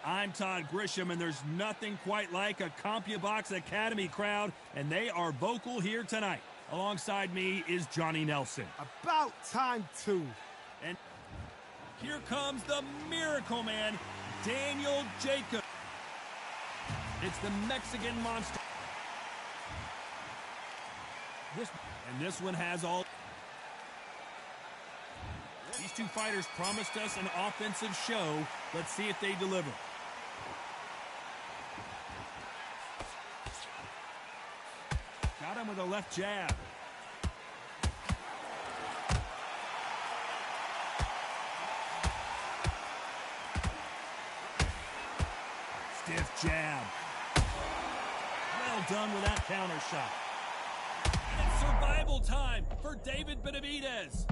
I'm Todd Grisham, and there's nothing quite like a CompuBox Academy crowd, and they are vocal here tonight. Alongside me is Johnny Nelson. About time, too. And here comes the Miracle Man, Daniel Jacobs. It's the Mexican Monster. This one has all. These two fighters promised us an offensive show. Let's see if they deliver. Got him with a left jab. Stiff jab. Well done with that counter shot. And it's survival time for David Benavidez.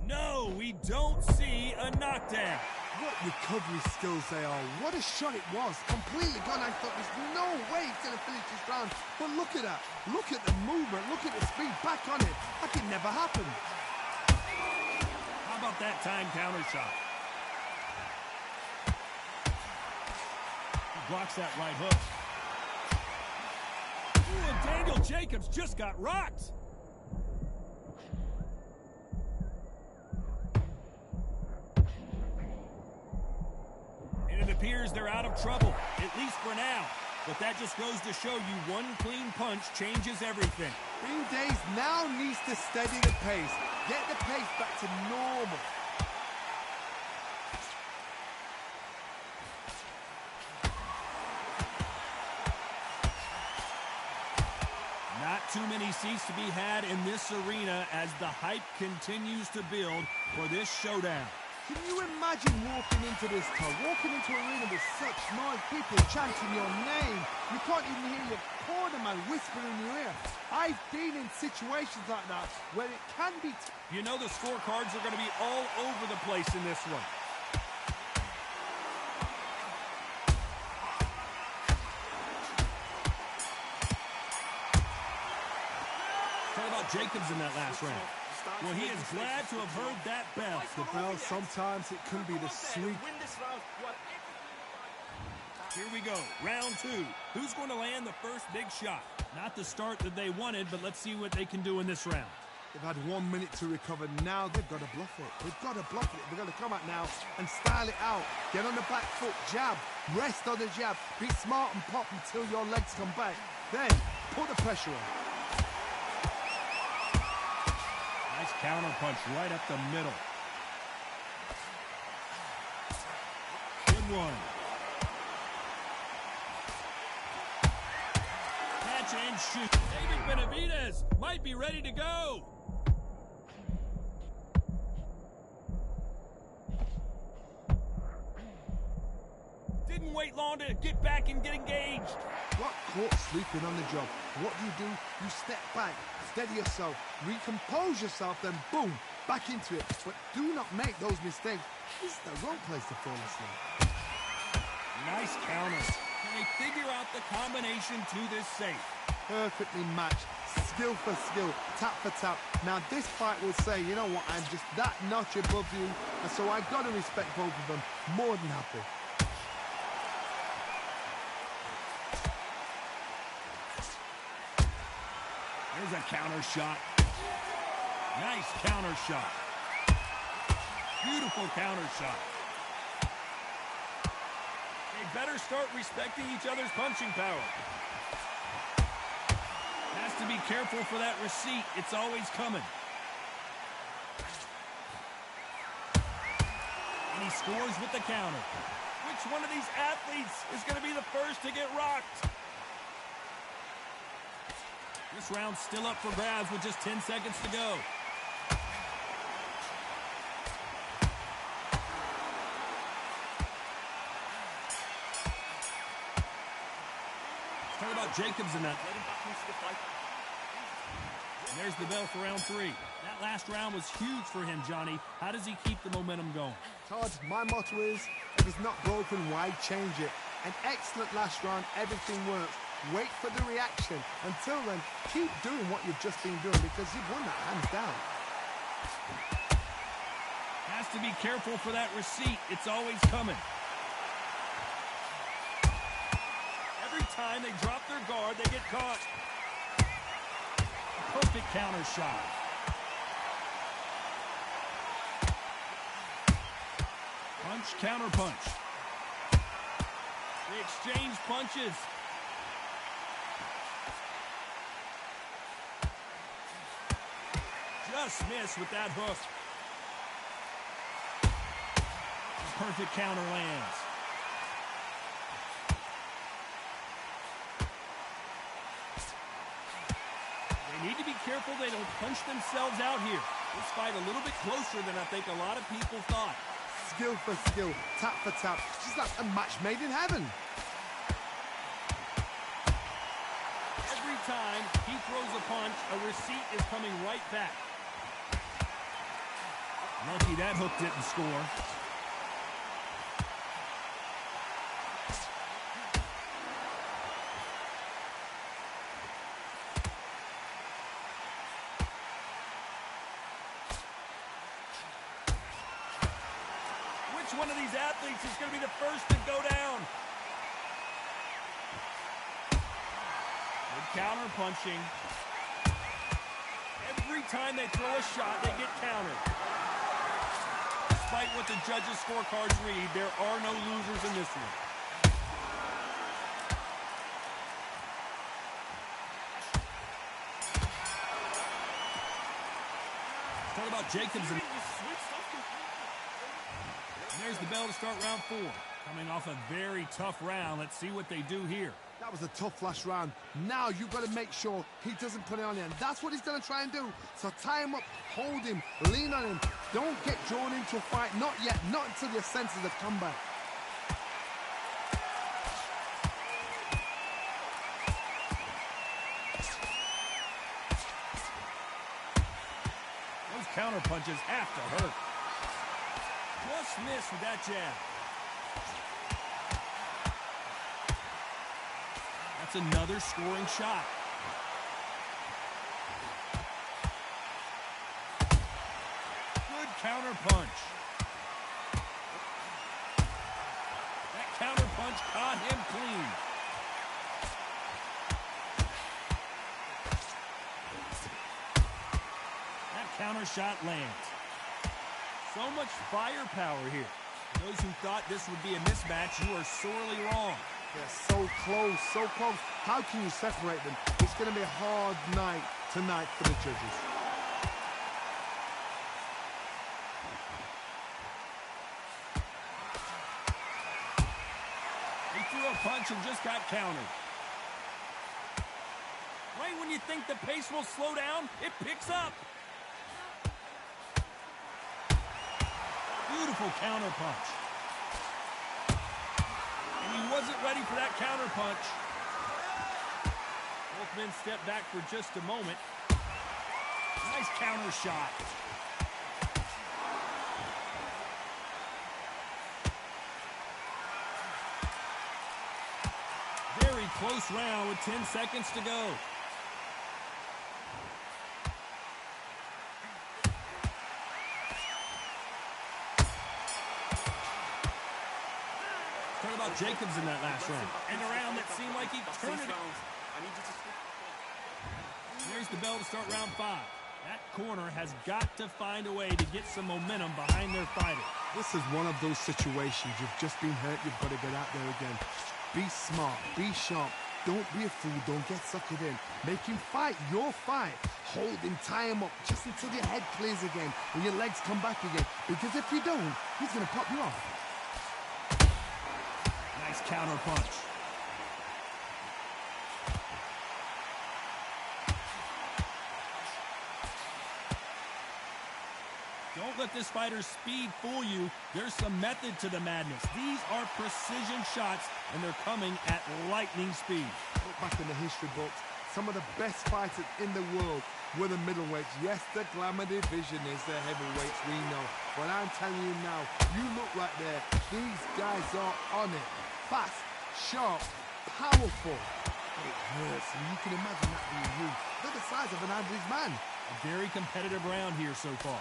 No, we don't see a knockdown. What recovery skills they are. What a shot it was. Completely gone. I thought there's no way he's going to finish this round. But look at that. Look at the movement. Look at the speed. Back on it. That could never happen. How about that time counter shot? He blocks that right hook. Ooh, and Daniel Jacobs just got rocked. It appears they're out of trouble, at least for now. But that just goes to show you one clean punch changes everything. Benavidez now needs to steady the pace. Get the pace back to normal. Not too many seats to be had in this arena as the hype continues to build for this showdown. Can you imagine walking into this town, walking into an arena with such noise, people chanting your name? You can't even hear your cornerman whispering in your ear. I've been in situations like that where it can be... You know the scorecards are going to be all over the place in this one. Talk about Jacobs in that last round. Well, he is glad to have heard that bell. The bell, sometimes it can be the sweet. Here we go, round two. Who's going to land the first big shot? Not the start that they wanted, but let's see what they can do in this round. They've had 1 minute to recover. Now they've got to bluff it. They've got to bluff it. They've got to come out now and style it out. Get on the back foot, jab, rest on the jab. Be smart and pop until your legs come back. Then put the pressure on. Nice counter punch right up the middle. Good one. Catch and shoot. David Benavidez might be ready to go. Didn't wait long to get back and get engaged. Got caught sleeping on the job. What do? You step back, steady yourself, recompose yourself, then boom, back into it. But do not make those mistakes. This is the wrong place to fall asleep. Nice counter. Can they figure out the combination to this safe? Perfectly matched, skill for skill, tap for tap. Now this fight will say, you know what, I'm just that notch above you, and so I've got to respect both of them. More than happy. There's a counter shot. Nice counter shot. Beautiful counter shot. They better start respecting each other's punching power. Has to be careful for that receipt. It's always coming. And he scores with the counter. Which one of these athletes is going to be the first to get rocked? This round's still up for grabs with just 10 seconds to go. Let's talk about Jacobs in that. And there's the bell for round three. That last round was huge for him, Johnny. How does he keep the momentum going? Todd, my motto is, if it's not broken, why change it? An excellent last round, everything works. Wait for the reaction. Until then, keep doing what you've just been doing because you've won that hands down. Has to be careful for that receipt. It's always coming. Every time they drop their guard, they get caught. A perfect counter shot. Punch, counter punch. They exchange punches. Just missed with that hook. Perfect counter lands. They need to be careful they don't punch themselves out here. This fight a little bit closer than I think a lot of people thought. Skill for skill, tap for tap. Just like a match made in heaven. Every time he throws a punch, a receipt is coming right back. Lucky that hook didn't score. Which one of these athletes is going to be the first to go down? Good counter punching. Every time they throw a shot, they get countered. Despite what the judges' scorecards read, there are no losers in this one. Talk about Jacobs. And there's the bell to start round 4. Coming off a very tough round. Let's see what they do here. That was a tough last round. Now you've got to make sure he doesn't put it on you. And that's what he's going to try and do. So tie him up, hold him, lean on him. Don't get drawn into a fight. Not yet. Not until your senses have come back. Those counter punches have to hurt. Just missed with that jab. That's another scoring shot. Good counter punch. That counter punch caught him clean. That counter shot lands. So much firepower here. Those who thought this would be a mismatch, you are sorely wrong. They're so close, so close. How can you separate them? It's going to be a hard night tonight for the judges. He threw a punch and just got countered. Right when you think the pace will slow down, it picks up. Beautiful counter punch. And he wasn't ready for that counter punch. Both men step back for just a moment. Nice counter shot. Very close round with 10 seconds to go. Talk about Jacobs in that last round. And a round that seemed like he turned it. There's the bell to start round 5. That corner has got to find a way to get some momentum behind their fighter. This is one of those situations. You've just been hurt. You've got to get out there again. Be smart. Be sharp. Don't be a fool. Don't get suckered in. Make him fight your fight. Hold him, tie him up just until your head clears again and your legs come back again. Because if you don't, he's going to pop you off. Nice counter punch. Don't let this fighter's speed fool you. There's some method to the madness. These are precision shots, and they're coming at lightning speed. Look back in the history books. Some of the best fighters in the world were the middleweights. Yes, the glamour division is the heavyweights, we know. But I'm telling you now, you look right there. These guys are on it. Fast, sharp, powerful. It hurts, and you can imagine that being you. They're the size of an average man. A very competitive round here so far.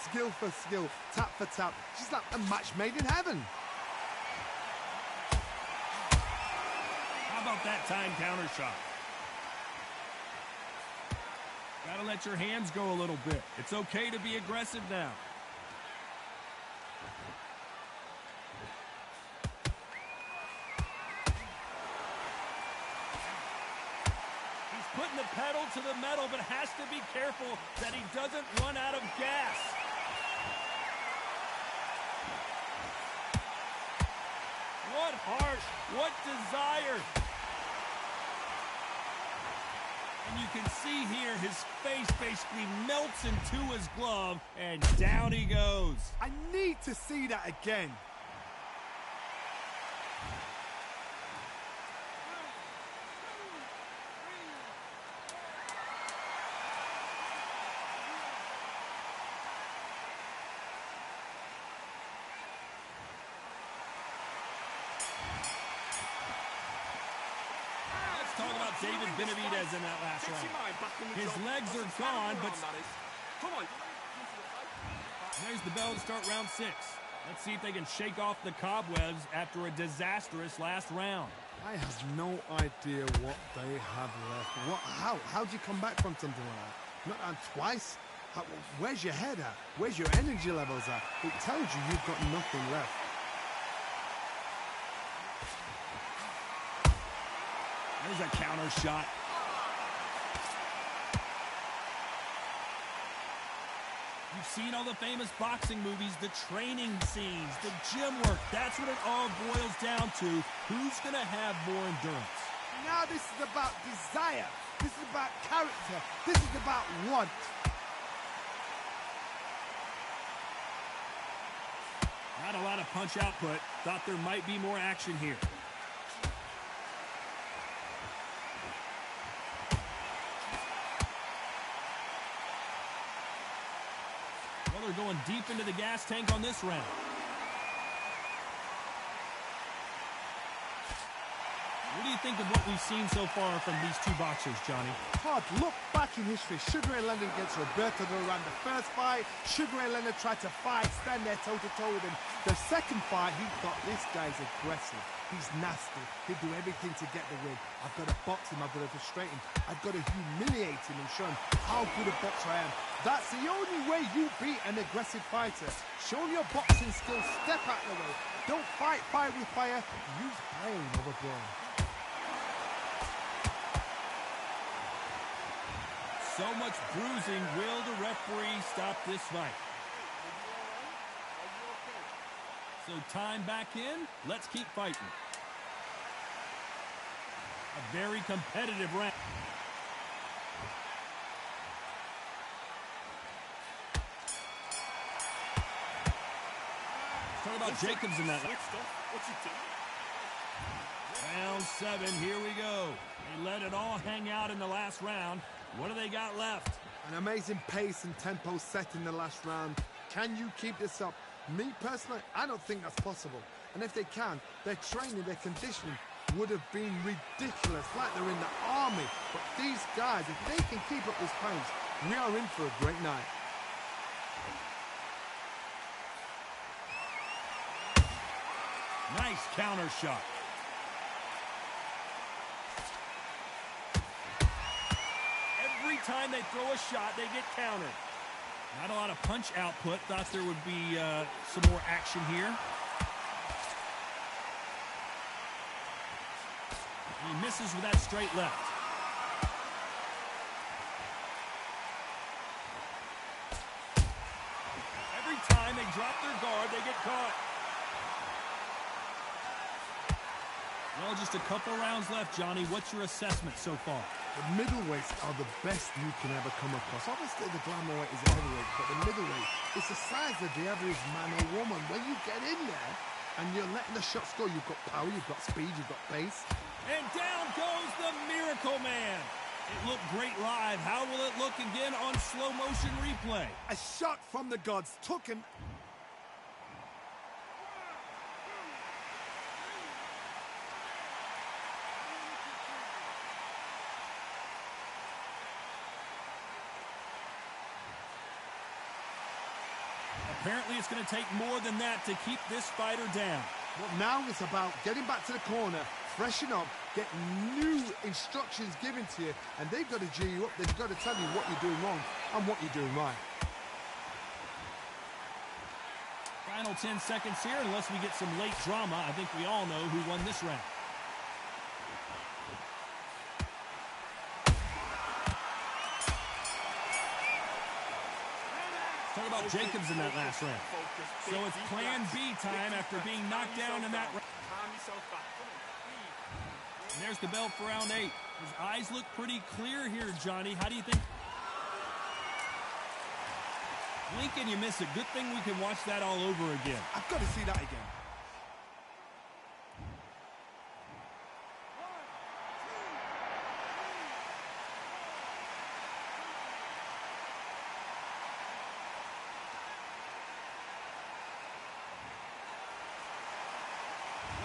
Skill for skill, tap for tap. She's like a match made in heaven. How about that time counter shot? Gotta let your hands go a little bit. It's okay to be aggressive now. Putting the pedal to the metal, but has to be careful that he doesn't run out of gas. What heart, what desire. And you can see here his face basically melts into his glove, and down he goes. I need to see that again. Talk about David Benavidez in that last round. His legs are gone, but there's the bell to start round 6. Let's see if they can shake off the cobwebs after a disastrous last round. I have no idea what they have left. How do you come back from something like that? Not twice? Where's your head at? Where's your energy levels at? It tells you you've got nothing left. There's a counter shot. You've seen all the famous boxing movies, the training scenes, the gym work. That's what it all boils down to. Who's going to have more endurance? Now this is about desire. This is about character. This is about want. Not a lot of punch output. Thought there might be more action here. Well, they're going deep into the gas tank on this round. What do you think of what we've seen so far from these two boxers, Johnny? Hard look back in history. Sugar Ray Leonard against Roberto Duran. The first fight, Sugar Ray Leonard tried to fight, stand there toe-to-toe with him. The second fight, he thought, this guy's aggressive. He's nasty. He'll do everything to get the win. I've got to box him. I've got to frustrate him. I've got to humiliate him and show him how good a boxer I am. That's the only way you beat an aggressive fighter. Show him your boxing skills. Step out of the way. Don't fight fire with fire. Use brain over brawn. So much bruising. Will the referee stop this fight? So time back in. Let's keep fighting. A very competitive round. Talk about Jacobs in that. Round 7, here we go. They let it all hang out in the last round. What do they got left? An amazing pace and tempo set in the last round. Can you keep this up? Me personally, I don't think that's possible. And if they can, their training, their conditioning would have been ridiculous, like they're in the army. But these guys, if they can keep up this pace, we are in for a great night. Nice counter shot. Every time they throw a shot, they get countered. Not a lot of punch output. Thought there would be some more action here. He misses with that straight left. Every time they drop their guard, they get caught. Well, just a couple rounds left, Johnny. What's your assessment so far? The middleweights are the best you can ever come across. Obviously, the glamour weight is a heavyweight, but the middleweight is the size of the average man or woman. When you get in there and you're letting the shots go, you've got power, you've got speed, you've got pace. And down goes the Miracle Man. It looked great live. How will it look again on slow motion replay? A shot from the gods took him. Apparently, it's going to take more than that to keep this fighter down. Well, now it's about getting back to the corner, freshen up, get new instructions given to you, and they've got to G you up. They've got to tell you what you're doing wrong and what you're doing right. Final 10 seconds here, unless we get some late drama. I think we all know who won this round. Talk about Jacobs in that last round. So it's plan B time after being knocked down in that round. And there's the bell for round 8. His eyes look pretty clear here, Johnny. How do you think? Blink and you miss it. Good thing we can watch that all over again. I've got to see that again.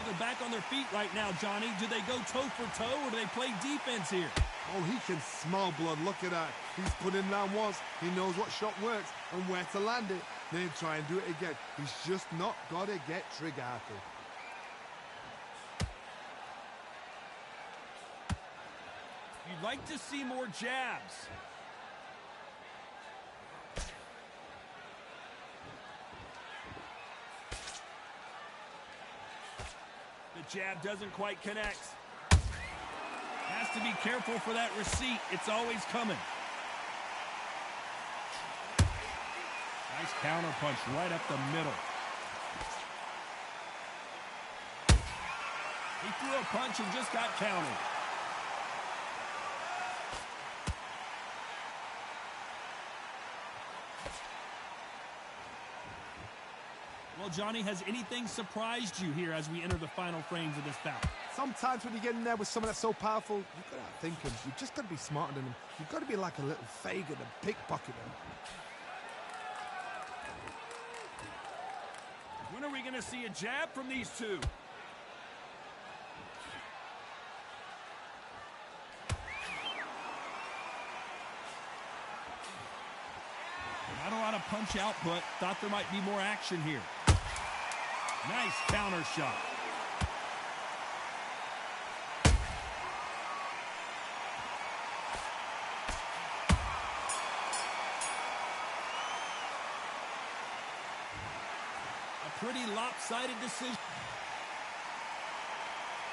They're back on their feet right now, Johnny. Do they go toe for toe or do they play defense here? Oh, he can smell blood. Look at that. He's put in down once. He knows what shot works and where to land it. Then try and do it again. He's just not got to get trigger happy. You'd like to see more jabs. The jab doesn't quite connect. Has to be careful for that receipt. It's always coming. Nice counter punch right up the middle. He threw a punch and just got countered. Well, Johnny, has anything surprised you here as we enter the final frames of this bout? Sometimes when you get in there with someone that's so powerful, you've got to outthink him. You've just got to be smarter than him. You've got to be like a little Fagin and pickpocket him. When are we going to see a jab from these two? Not a lot of punch output. Thought there might be more action here. Nice counter shot. A pretty lopsided decision.